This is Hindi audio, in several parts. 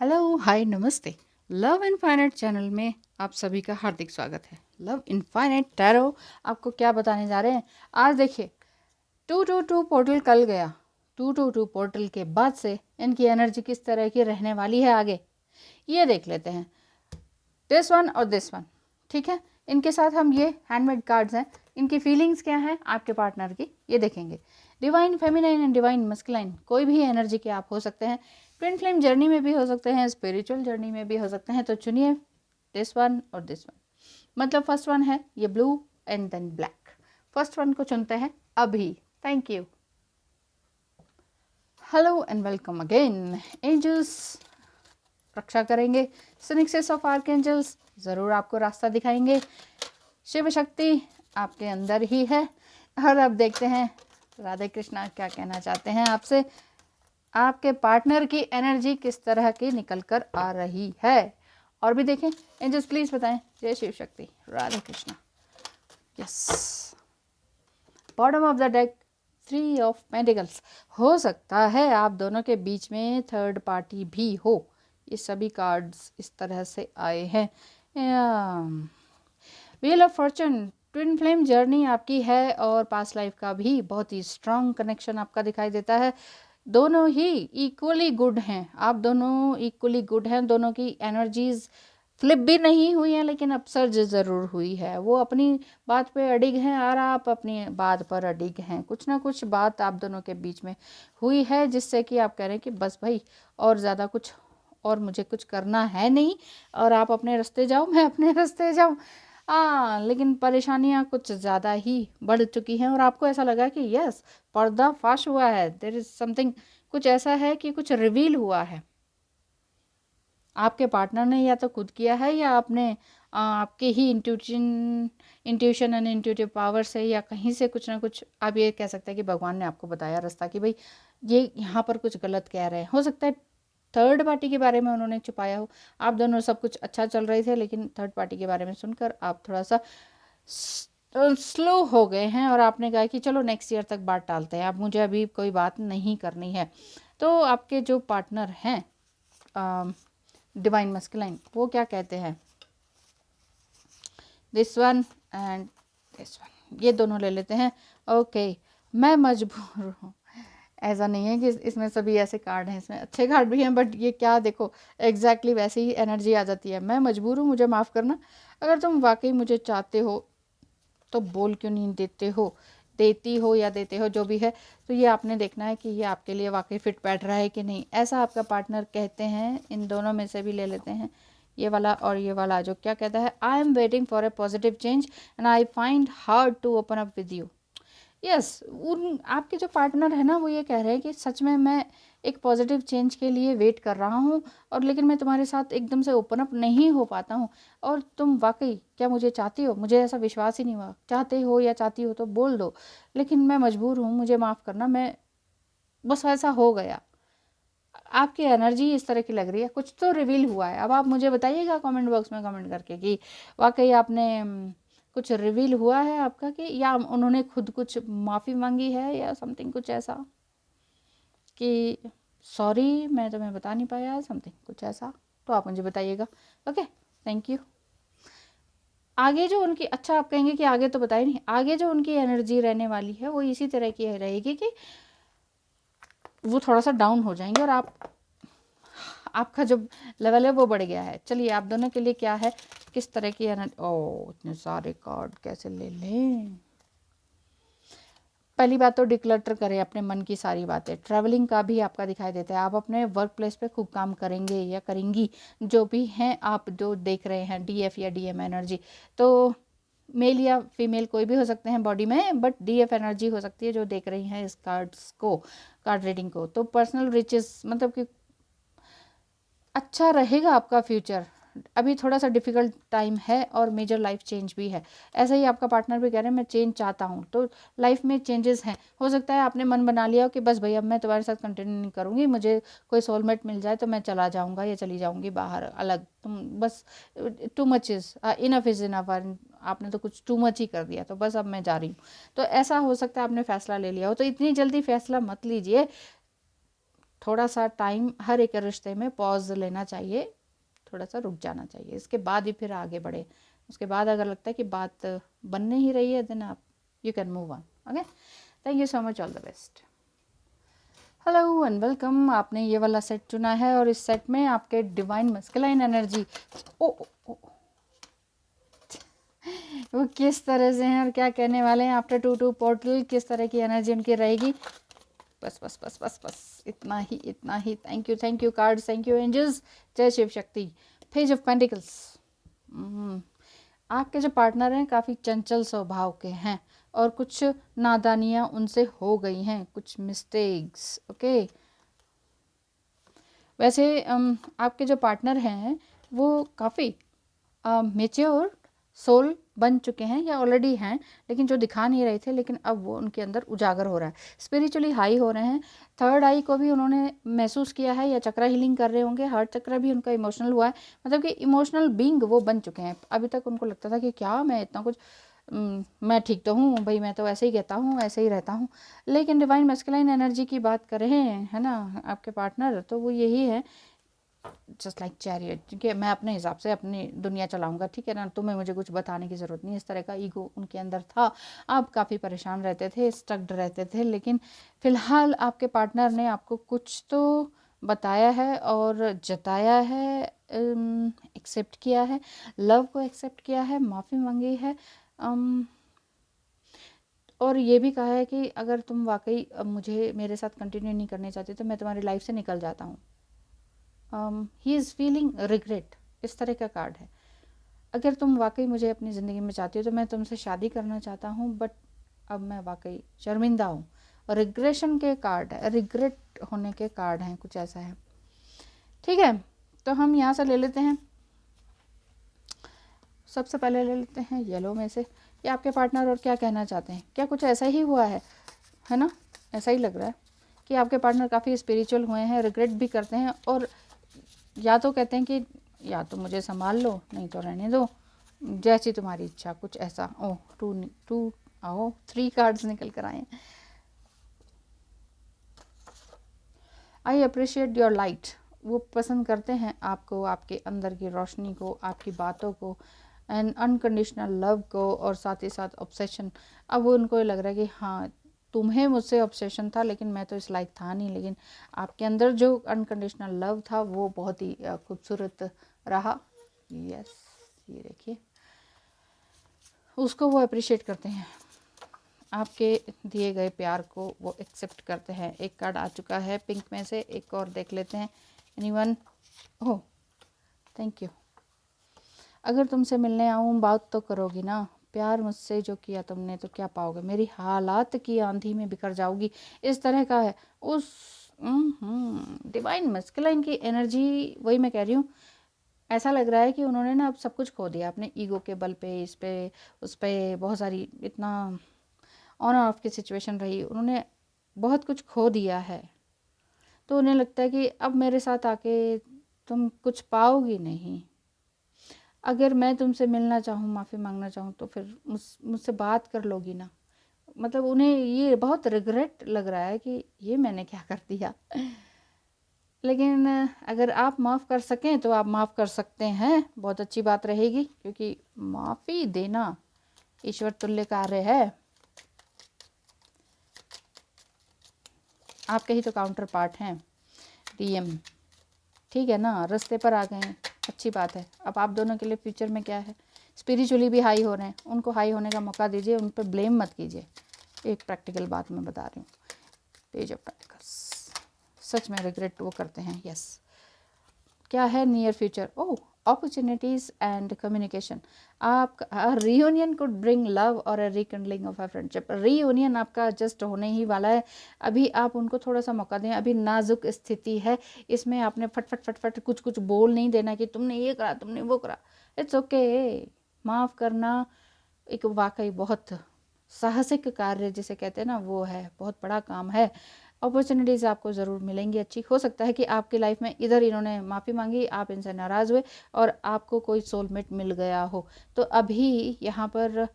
हेलो, हाय, नमस्ते। लव इनफाइनाइट चैनल में आप सभी का हार्दिक स्वागत है। लव इनफाइनाइट टैरो आपको क्या बताने जा रहे हैं आज। देखिए, 222 पोर्टल कल गया। 222 पोर्टल के बाद से इनकी एनर्जी किस तरह की रहने वाली है आगे, ये देख लेते हैं। दिस वन और दिस वन, ठीक है। इनके साथ हम ये हैंडमेड कार्ड्स हैं, इनकी फीलिंग्स क्या हैं आपके पार्टनर की, ये देखेंगे। Divine feminine and divine masculine, कोई भी एनर्जी के आप हो सकते हैं। ट्विन फ्लेम जर्नी में भी हो सकते हैं, स्पिरिचुअल जर्नी में भी हो सकते हैं। तो चुनिए दिस वन और दिस वन। मतलब फर्स्ट वन है ये blue and then black. First one को चुनते हैं अभी। Thank you. Hello and welcome again. Angels रक्षा करेंगे, सिनिक्सेस ऑफ आर्कएंजल्स ज़रूर आपको रास्ता दिखाएंगे। शिव शक्ति आपके अंदर ही है। और अब देखते हैं राधे कृष्णा क्या कहना चाहते हैं आपसे। आपके पार्टनर की एनर्जी किस तरह की निकल कर आ रही है, और भी देखें। एंजल्स प्लीज बताएं। जय शिव शक्ति, Radhe Krishna. Yes, bottom of the deck 3 of pentacles. हो सकता है आप दोनों के बीच में थर्ड पार्टी भी हो। ये सभी कार्ड्स इस तरह से आए हैं। Wheel of Fortune, twin flame journey आपकी है और पास्ट लाइफ का भी बहुत ही स्ट्रांग कनेक्शन आपका दिखाई देता है। दोनों ही इक्वली गुड हैं, आप दोनों इक्वली गुड हैं। दोनों की एनर्जीज फ्लिप भी नहीं हुई हैं, लेकिन अपसर्ज ज़रूर हुई है। वो अपनी बात पे अडिग हैं और आप अपनी बात पर अडिग हैं। कुछ ना कुछ बात आप दोनों के बीच में हुई है, जिससे कि आप कह रहे हैं कि बस भाई और ज़्यादा कुछ और मुझे कुछ करना है नहीं, और आप अपने रास्ते जाओ, मैं अपने रास्ते जाऊँ। लेकिन परेशानियाँ कुछ ज़्यादा ही बढ़ चुकी हैं और आपको ऐसा लगा कि यस, पर्दा फाश हुआ है। देयर इज़ समथिंग, कुछ ऐसा है कि कुछ रिवील हुआ है। आपके पार्टनर ने या तो खुद किया है या आपने आपके ही इंट्यूशन एंड इंट्यूटिव पावर से या कहीं से कुछ ना कुछ, आप ये कह सकते हैं कि भगवान ने आपको बताया रास्ता कि भाई ये यहाँ पर कुछ गलत कह रहे हैं। हो सकता है थर्ड पार्टी के बारे में उन्होंने छुपाया हो। आप दोनों सब कुछ अच्छा चल रहे थे, लेकिन थर्ड पार्टी के बारे में सुनकर आप थोड़ा सा स्लो हो गए हैं और आपने कहा कि चलो नेक्स्ट ईयर तक बात टालते हैं, अब मुझे अभी कोई बात नहीं करनी है। तो आपके जो पार्टनर हैं डिवाइन मस्कुलाइन, वो क्या कहते हैं, this one and this one, ये दोनों ले लेते हैं। ओके, मैं मजबूर हूँ। ऐसा नहीं है कि इसमें सभी ऐसे कार्ड हैं, इसमें अच्छे कार्ड भी हैं, बट ये क्या देखो एग्जैक्टली वैसे ही एनर्जी आ जाती है। मैं मजबूर हूँ, मुझे माफ़ करना। अगर तुम वाकई मुझे चाहते हो तो बोल क्यों नहीं देते हो, देती हो या देते हो, जो भी है। तो ये आपने देखना है कि ये आपके लिए वाकई फिट बैठ रहा है कि नहीं, ऐसा आपका पार्टनर कहते हैं। इन दोनों में से भी ले लेते हैं, ये वाला और ये वाला जो क्या कहता है। I am waiting for a positive change and I find hard to open up with you. Yes, उन आपके जो पार्टनर है ना, वो ये कह रहे हैं कि सच में मैं एक पॉजिटिव चेंज के लिए वेट कर रहा हूँ, और लेकिन मैं तुम्हारे साथ एकदम से ओपन अप नहीं हो पाता हूँ। और तुम वाकई क्या मुझे चाहती हो, मुझे ऐसा विश्वास ही नहीं हुआ। चाहते हो या चाहती हो तो बोल दो, लेकिन मैं मजबूर हूँ, मुझे माफ़ करना। मैं बस ऐसा हो गया। आपकी एनर्जी इस तरह की लग रही है, कुछ तो रिवील हुआ है। अब आप मुझे बताइएगा कमेंट बॉक्स में कमेंट करके कि वाकई आपने कुछ रिवील हुआ है आपका, कि या उन्होंने खुद कुछ माफ़ी मांगी है या समथिंग कुछ ऐसा कि सॉरी मैं तुम्हें बता नहीं पाया, समथिंग कुछ ऐसा। तो आप मुझे बताइएगा। Okay, thank you. आगे जो उनकी, अच्छा आप कहेंगे कि आगे तो बताए नहीं, आगे जो उनकी एनर्जी रहने वाली है वो इसी तरह की रहेगी कि वो थोड़ा सा डाउन हो जाएंगे और आपका जो लेवल है वो बढ़ गया है। चलिए आप दोनों के लिए क्या है, किस तरह की एनर्जी। ओ, इतने सारे कार्ड कैसे ले लें। पहली बात तो डिक्लटर करें अपने मन की सारी बातें। ट्रैवलिंग का भी आपका दिखाई देता है, आप अपने वर्क प्लेस पे खूब काम करेंगे या करेंगी, जो भी हैं आप जो देख रहे हैं डीएफ या डीएम एनर्जी। तो मेल या फीमेल कोई भी हो सकते हैं बॉडी में, बट डीएफ एनर्जी हो सकती है जो देख रही हैं इस कार्ड्स को, कार्ड रीडिंग को। तो पर्सनल रिचेस, मतलब कि अच्छा रहेगा आपका फ्यूचर। अभी थोड़ा सा डिफ़िकल्ट टाइम है और मेजर लाइफ चेंज भी है। ऐसा ही आपका पार्टनर भी कह रहे हैं मैं चेंज चाहता हूँ। तो लाइफ में चेंजेस हैं। हो सकता है आपने मन बना लिया हो कि बस भैया मैं तुम्हारे साथ कंटिन्यू नहीं करूँगी, मुझे कोई सोलमेट मिल जाए तो मैं चला जाऊँगा या चली जाऊँगी बाहर अलग। तुम बस too much is enough is enough, आपने तो कुछ टू मच ही कर दिया, तो बस अब मैं जा रही हूँ। तो ऐसा हो सकता है आपने फ़ैसला ले लिया हो, तो इतनी जल्दी फ़ैसला मत लीजिए। थोड़ा सा टाइम हर एक रिश्ते में पॉज लेना चाहिए, थोड़ा सा रुक जाना चाहिए, इसके बाद ही फिर आगे बढ़े। उसके बाद अगर लगता है कि बात बनने ही रही है, देन आप you can move on. Okay, thank you so much, all the best. Hello and welcome. आपने ये वाला सेट चुना है और इस सेट में आपके डिवाइन मस्कुलाइन एनर्जी वो किस तरह से हैं और क्या कहने वाले हैं आफ्टर 2-2 पोर्टल, किस तरह की एनर्जी उनकी रहेगी। बस बस बस बस बस इतना ही, इतना ही। Thank you cards, thank you angels, जय Shiv Shakti. Page of pentacles. आपके जो पार्टनर हैं काफ़ी चंचल स्वभाव के हैं और कुछ नादानियाँ उनसे हो गई हैं, कुछ मिस्टेक्स। ओके, वैसे आपके जो पार्टनर हैं वो काफ़ी मेच्योर सोल बन चुके हैं या ऑलरेडी हैं, लेकिन जो दिखा नहीं रहे थे, लेकिन अब वो उनके अंदर उजागर हो रहा है, स्पिरिचुअली हाई हो रहे हैं। थर्ड आई को भी उन्होंने महसूस किया है या चक्रा हीलिंग कर रहे होंगे, हार्ट चक्रा भी उनका इमोशनल हुआ है, मतलब कि इमोशनल बीइंग वो बन चुके हैं। अभी तक उनको लगता था कि क्या मैं इतना कुछ, मैं ठीक तो हूँ भाई, मैं तो ऐसे ही कहता हूँ, ऐसे ही रहता हूँ। लेकिन डिवाइन मैस्कुलाइन एनर्जी की बात कर रहे हैं, है ना, आपके पार्टनर, तो वो यही है, जस्ट लाइक चैरियट, क्योंकि मैं अपने हिसाब से अपनी दुनिया चलाऊंगा, ठीक है ना, तुम्हें मुझे कुछ बताने की ज़रूरत नहीं। इस तरह का ईगो उनके अंदर था। आप काफ़ी परेशान रहते थे, स्टक्ड रहते थे, लेकिन फ़िलहाल आपके पार्टनर ने आपको कुछ तो बताया है और जताया है, एक्सेप्ट किया है, लव को एक्सेप्ट किया है, माफ़ी मांगी है, और ये भी कहा है कि अगर तुम वाकई मुझे मेरे साथ कंटिन्यू नहीं करने चाहते तो मैं तुम्हारी लाइफ से निकल जाता हूँ। ही इज़ फीलिंग रिग्रेट, इस तरह का कार्ड है। अगर तुम वाकई मुझे अपनी ज़िंदगी में चाहती हो तो मैं तुमसे शादी करना चाहता हूँ, बट अब मैं वाकई शर्मिंदा हूँ। रिग्रेशन के कार्ड है, रिग्रेट होने के कार्ड हैं, कुछ ऐसा है। ठीक है, तो हम यहाँ से ले लेते हैं, सबसे पहले ले लेते हैं येलो में से, ये आपके पार्टनर और क्या कहना चाहते हैं। क्या कुछ ऐसा ही हुआ है ना, ऐसा ही लग रहा है कि आपके पार्टनर काफ़ी स्पिरिचुअल हुए हैं, रिग्रेट भी करते हैं, और या तो कहते हैं कि या तो मुझे संभाल लो, नहीं तो रहने दो, जैसी तुम्हारी इच्छा, कुछ ऐसा। ओह, टू आओ, 3 कार्ड्स निकल कर आए। आई अप्रिशिएट योर लाइट, वो पसंद करते हैं आपको, आपके अंदर की रोशनी को, आपकी बातों को, एंड अनकंडीशनल लव को, और साथ ही साथ ऑब्सेशन। अब उनको लग रहा है कि हाँ, तुम्हें मुझसे ऑब्सेशन था, लेकिन मैं तो इस लायक था नहीं, लेकिन आपके अंदर जो अनकंडीशनल लव था वो बहुत ही खूबसूरत रहा। यस, ये देखिए, उसको वो अप्रिशिएट करते हैं, आपके दिए गए प्यार को वो एक्सेप्ट करते हैं। एक कार्ड आ चुका है पिंक में से, एक और देख लेते हैं। एनीवन? Oh, thank you. अगर तुमसे मिलने आऊँ बात तो करोगी ना, प्यार मुझसे जो किया तुमने तो क्या पाओगे, मेरी हालात की आंधी में बिखर जाओगी, इस तरह का है। उस डिवाइन मस्कुलाइन की एनर्जी, वही मैं कह रही हूँ, ऐसा लग रहा है कि उन्होंने ना अब सब कुछ खो दिया अपने ईगो के बल पे, इस पे उस पे, बहुत सारी, इतना ऑन ऑफ की सिचुएशन रही, उन्होंने बहुत कुछ खो दिया है, तो उन्हें लगता है कि अब मेरे साथ आके तुम कुछ पाओगी नहीं। अगर मैं तुमसे मिलना चाहूँ, माफ़ी मांगना चाहूँ, तो फिर मुझसे बात कर लोगी ना। मतलब उन्हें ये बहुत रिग्रेट लग रहा है कि ये मैंने क्या कर दिया। लेकिन अगर आप माफ़ कर सकें तो आप माफ़ कर सकते हैं, बहुत अच्छी बात रहेगी, क्योंकि माफ़ी देना ईश्वर तुल्य कार्य है। आपके ही तो काउंटर पार्ट हैं डीएम, ठीक है ना, रास्ते पर आ गए हैं, अच्छी बात है। अब आप दोनों के लिए फ्यूचर में क्या है, स्पिरिचुअली भी हाई हो रहे हैं, उनको हाई होने का मौका दीजिए, उन पर ब्लेम मत कीजिए। एक प्रैक्टिकल बात मैं बता रही हूँ, पेज ऑफ पेंटिकल्स, सच में रिग्रेट वो करते हैं। यस, क्या है near future? Oh, opportunities and communication. आपका रियूनियन कुड ब्रिंग लव और अ रिकंडलिंग ऑफ अ फ्रेंडशिप। रियूनियन आपका जस्ट होने ही वाला है, अभी आप उनको थोड़ा सा मौका दें, अभी नाजुक स्थिति है, इसमें आपने फट फट फट फट कुछ कुछ बोल नहीं देना कि तुमने ये करा, तुमने वो करा। इट्स ओके, माफ़ करना एक वाकई बहुत साहसिक कार्य जिसे कहते हैं ना, वो है, बहुत बड़ा काम है। अपॉर्चुनिटीज़ आपको ज़रूर मिलेंगी अच्छी। हो सकता है कि आपकी लाइफ में इधर इन्होंने माफ़ी मांगी, आप इनसे नाराज़ हुए और आपको कोई सोलमेट मिल गया हो, तो अभी यहाँ पर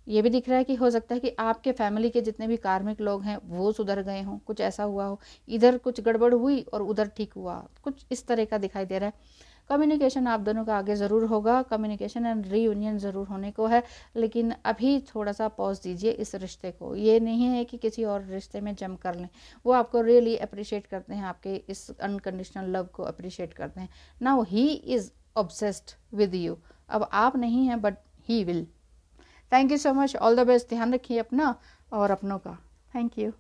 ये भी दिख रहा है कि हो सकता है कि आपके फैमिली के जितने भी कार्मिक लोग हैं वो सुधर गए हों, कुछ ऐसा हुआ हो, इधर कुछ गड़बड़ हुई और उधर ठीक हुआ, कुछ इस तरह का दिखाई दे रहा है। कम्युनिकेशन आप दोनों का आगे ज़रूर होगा, कम्युनिकेशन एंड रीयूनियन ज़रूर होने को है, लेकिन अभी थोड़ा सा पॉज दीजिए इस रिश्ते को। ये नहीं है कि किसी और रिश्ते में जम कर लें, वो आपको रियली अप्रिशिएट करते हैं, आपके इस अनकंडीशनल लव को अप्रिशिएट करते हैं। Now he is obsessed with you, अब आप नहीं हैं but he will. Thank you so much, all the best, ध्यान रखिए अपना और अपनों का। Thank you.